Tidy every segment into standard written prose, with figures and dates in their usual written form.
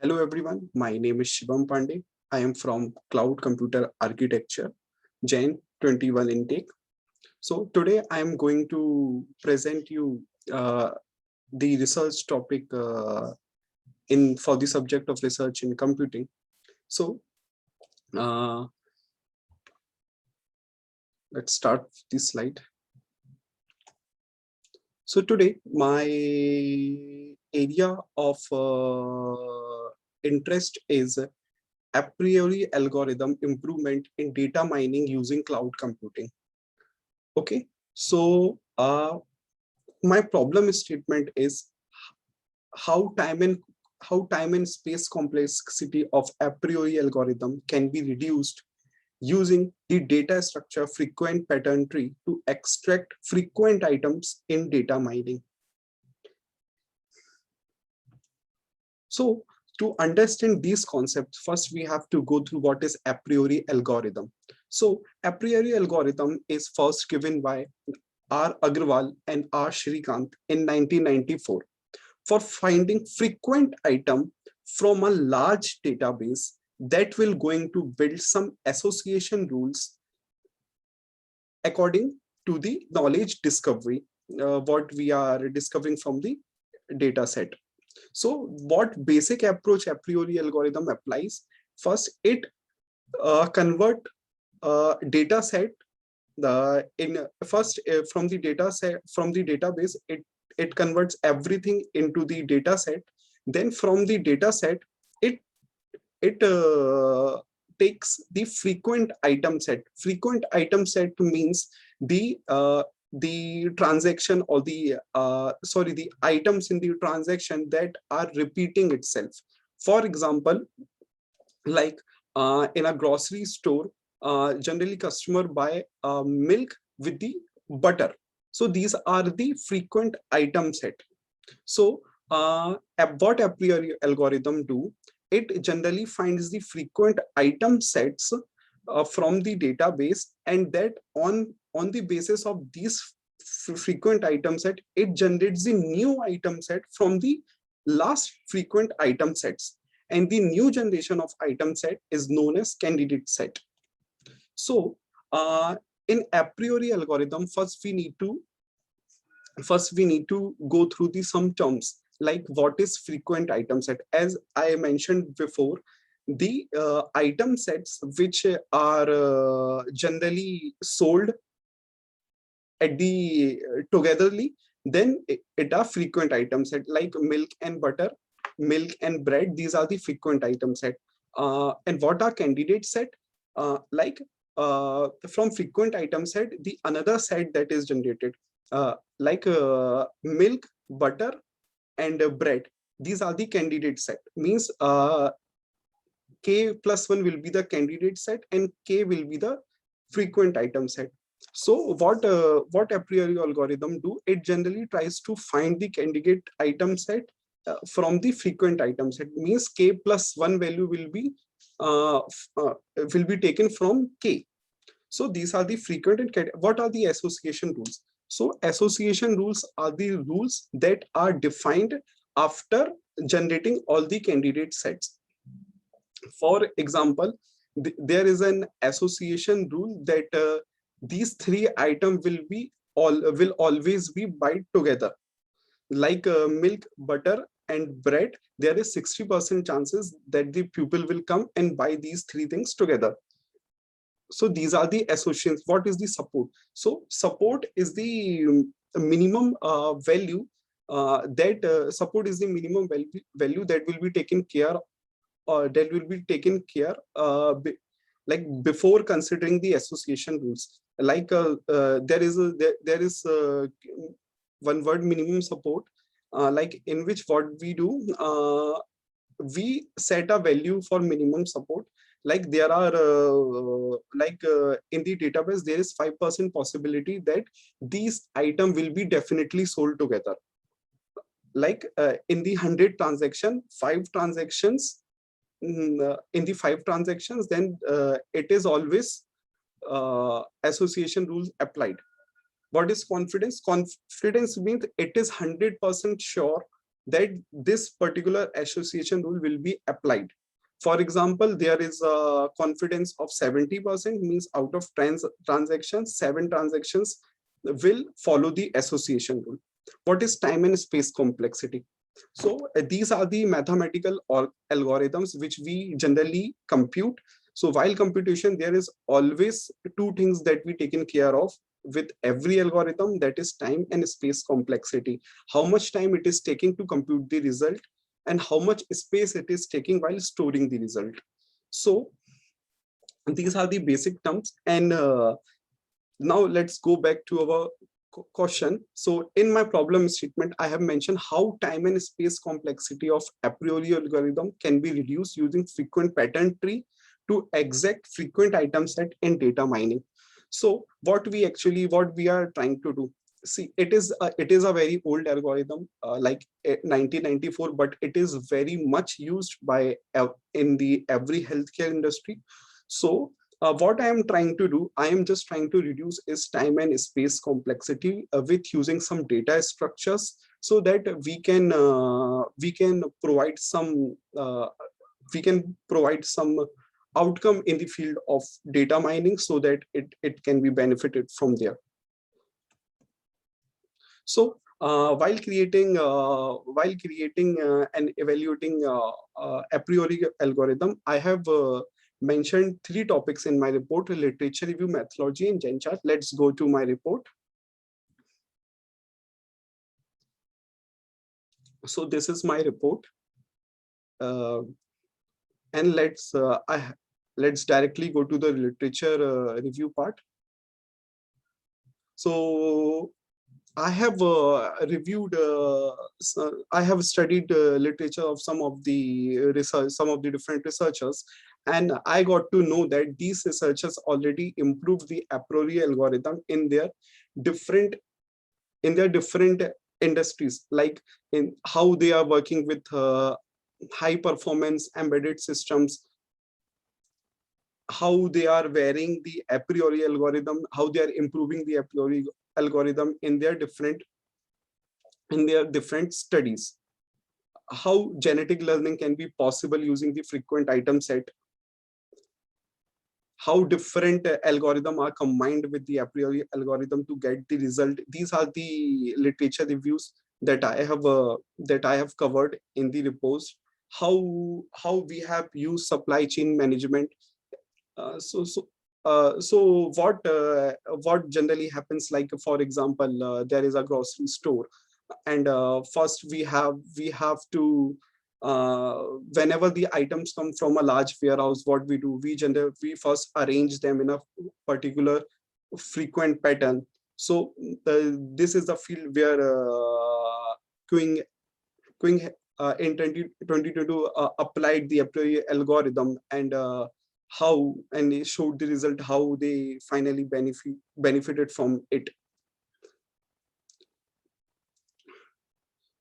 Hello everyone, my name is Shivam Pandey. I am from Cloud Computer Architecture, Gen 21 intake. So today I am going to present you the research topic in for the subject of research in computing. So uh, let's start this slide. So today my area of interest is a priori algorithm improvement in data mining using cloud computing. Okay, so my problem statement is how time and space complexity of a priori algorithm can be reduced using the data structure frequent pattern tree to extract frequent items in data mining. So to understand these concepts, first we have to go through what is a priori algorithm. So a priori algorithm is first given by R. Agrawal and R. Shrikant in 1994 for finding frequent item from a large database that will going to build some association rules according to the knowledge discovery, what we are discovering from the data set. So what basic approach a priori algorithm applies? First, it convert data set from the data set from the database. It converts everything into the data set. Then from the data set, it takes the frequent item set. Frequent item set means the transaction or the items in the transaction that are repeating itself. For example, like in a grocery store, generally customer buy milk with the butter. So these are the frequent item set. So what a priori algorithm do, it generally finds the frequent item sets from the database, and that on the basis of these frequent item set, it generates the new item set from the last frequent item sets, and the new generation of item set is known as candidate set. So in a priori algorithm, first we need to go through the some terms like what is frequent item set. As I mentioned before, the item sets which are generally sold at the togetherly, then it are frequent item set, like milk and butter, milk and bread. These are the frequent item set. And what are candidate set? Like from frequent item set, the another set that is generated, like milk, butter, and bread. These are the candidate set. Means k plus 1 will be the candidate set and k will be the frequent item set. So what a priori algorithm do? It generally tries to find the candidate item set from the frequent item set. Means k plus 1 value uh, will be taken from k. So these are the frequent and what are the association rules? So association rules are the rules that are defined after generating all the candidate sets. For example, there is an association rule that these three items will always be buy together. Like milk, butter, and bread, there is 60% chances that the pupil will come and buy these three things together. So these are the associations. What is the support? So support is the minimum value that support is the minimum value that will be taken care, like before considering the association rules. Like there is one word minimum support, like in which what we do, we set a value for minimum support. Like there are in the database there is 5% possibility that these item will be definitely sold together. Like in the 100 transaction, 5 transactions, in the 5 transactions, then it is always association rules applied. What is confidence? Confidence means it is 100% sure that this particular association rule will be applied. For example, there is a confidence of 70%, means out of transactions, 7 transactions will follow the association rule. What is time and space complexity? So these are the mathematical algorithms which we generally compute. So while computation, there is always 2 things that we taken care of with every algorithm, that is time and space complexity. How much time it is taking to compute the result and how much space it is taking while storing the result. So these are the basic terms. And now let's go back to our question. So in my problem statement, I have mentioned how time and space complexity of a priori algorithm can be reduced using frequent pattern tree to exact frequent item set in data mining. So what we are trying to do, see, it is a very old algorithm, like 1994, but it is very much used by in the every healthcare industry. So what I am trying to do, I am just trying to reduce is time and space complexity with using some data structures, so that we can provide some outcome in the field of data mining, so that it can be benefited from there. So while creating and evaluating a priori algorithm, I have mentioned 3 topics in my report: literature review, methodology, and Gantt chart. Let's go to my report. So this is my report, and let's directly go to the literature review part. So I have reviewed, I have studied literature of some of the different researchers, and I got to know that these researchers already improved the a priori algorithm in their different industries, like in how they are working with high performance embedded systems, how they are varying the a priori algorithm, how they are improving the a priori algorithm in their different studies, how genetic learning can be possible using the frequent item set, how different algorithm are combined with the a priori algorithm to get the result. These are the literature reviews that I have covered in the reports. How we have used supply chain management. So what generally happens, like for example, there is a grocery store, and first we have to, whenever the items come from a large warehouse, what we do, we first arrange them in a particular frequent pattern. So this is the field where Quing in 2022 applied the a priori algorithm, and it showed the result, how they finally benefited from it.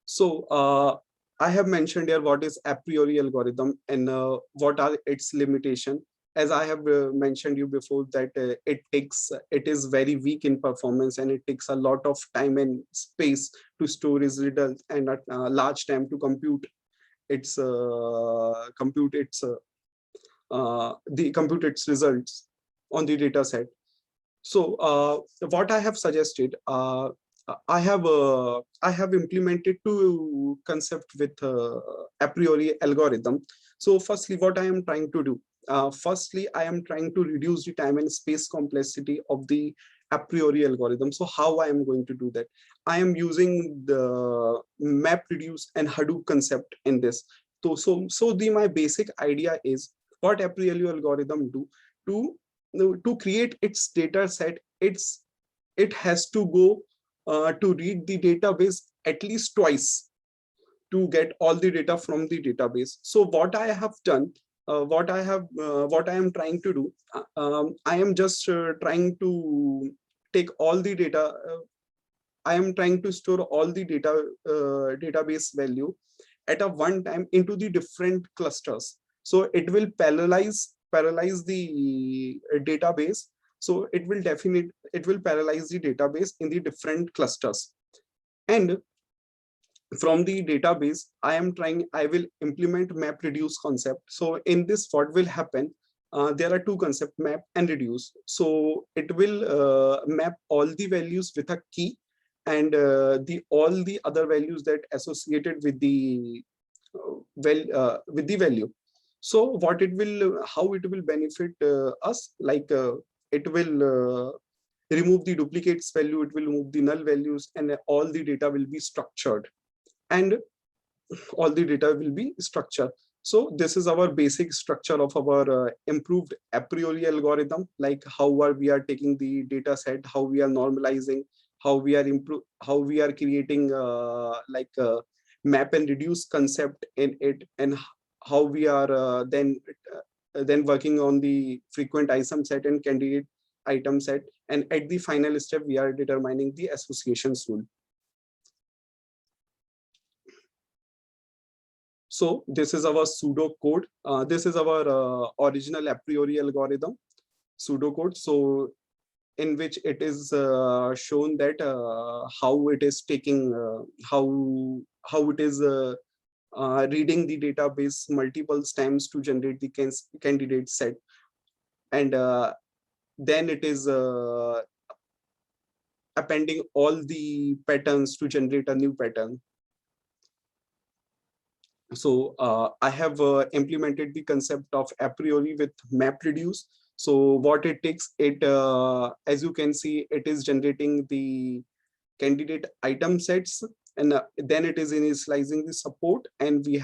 So I have mentioned here what is a priori algorithm and what are its limitation. As I have mentioned you before, that it is very weak in performance, and it takes a lot of time and space to store its results, and a large time to compute its results on the data set. So what I have suggested, I have implemented 2 concepts with a priori algorithm. So firstly, what I am trying to do, firstly, I am trying to reduce the time and space complexity of the a priori algorithm. So how I am going to do that? I am using the MapReduce and Hadoop concept in this. So my basic idea is, what a priori algorithm do to create its data set. It has to go to read the database at least twice to get all the data from the database. So what I have done, what I am trying to do, I am just trying to take all the data. I am trying to store all the database value at a one time into the different clusters. So it will parallelize the database. So it will parallelize the database in the different clusters. And from the database, I will implement map reduce concept. So in this, what will happen? There are two concepts, map and reduce. So it will map all the values with a key, and the all the other values that associated with the with the value. So what it will, how it will benefit us, like it will remove the duplicates value, it will remove the null values, and all the data will be structured, and all the data will be structured. So this is our basic structure of our improved a priori algorithm, like we are taking the data set, how we are normalizing, how we are creating like a map and reduce concept in it, and how we are then working on the frequent item set and candidate item set, and at the final step we are determining the associations rule. So this is our pseudo code. This is our original a priori algorithm, pseudo code. So in which it is shown that how it is taking, how it is reading the database multiple times to generate the candidate set, and then it is appending all the patterns to generate a new pattern. So I have implemented the concept of a priori with map reduce. So what it takes, it as you can see, it is generating the candidate item sets, and then it is initializing the support, and we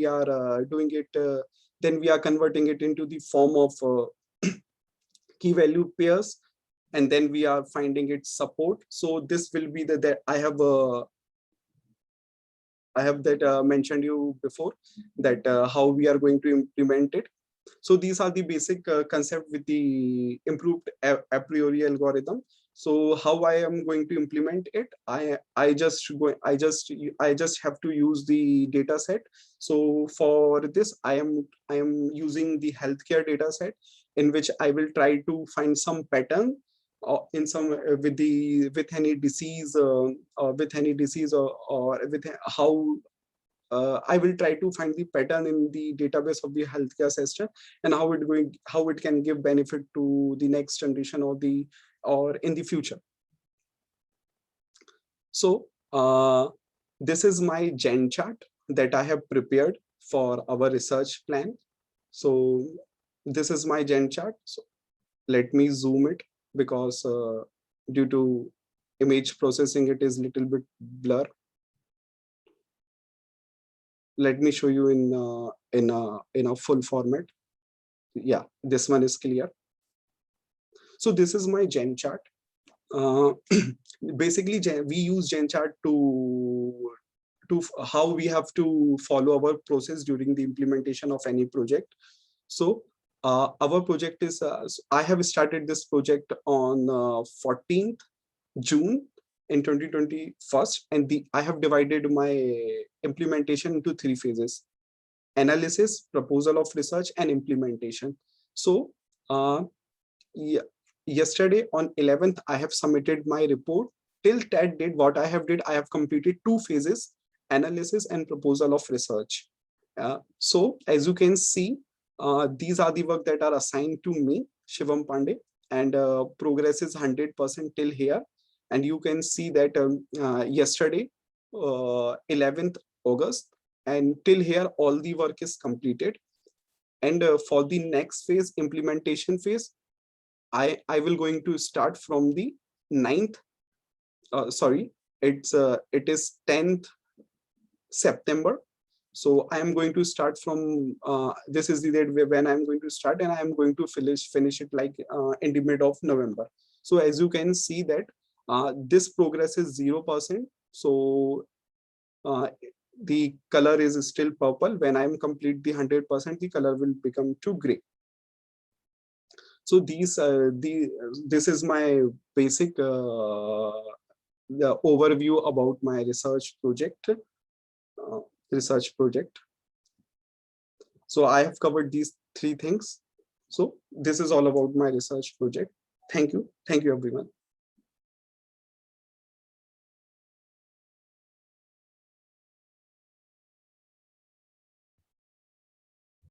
are doing it, then we are converting it into the form of key value pairs, and then we are finding its support. So this will be that I have that mentioned you before, that how we are going to implement it. So these are the basic concept with the improved a priori algorithm. So how I am going to implement it, I just have to use the data set. So for this, I am using the healthcare data set, in which I will try to find some pattern in some with any disease, or with how I will try to find the pattern in the database of the healthcare system, and how it can give benefit to the next generation or in the future. So this is my Gantt chart that I have prepared for our research plan. So this is my Gantt chart. So let me zoom it, because due to image processing, it is little bit blur. Let me show you in a full format. Yeah, this one is clear. So this is my Gantt chart. Basically, we use Gantt chart to how we have to follow our process during the implementation of any project. So our project is, I have started this project on 14th June in 2021, and I have divided my implementation into 3 phases: analysis, proposal of research, and implementation. So yeah, yesterday on 11th, I have submitted my report. Till that date, what I have did, I have completed 2 phases: analysis and proposal of research. So as you can see, these are the work that are assigned to me, Shivam Pandey, and progress is 100% till here. And you can see that yesterday, 11th August, and till here, all the work is completed. And for the next phase, implementation phase, I will going to start from the 9th. Sorry, it is 10th September. So I am going to start from this is the date when I am going to start, and I am going to finish it like in the mid of November. So as you can see that this progress is 0%. So the color is still purple. When I am complete the 100%, the color will become to gray. So this is my basic the overview about my research project. So I have covered these 3 things. So this is all about my research project. Thank you everyone.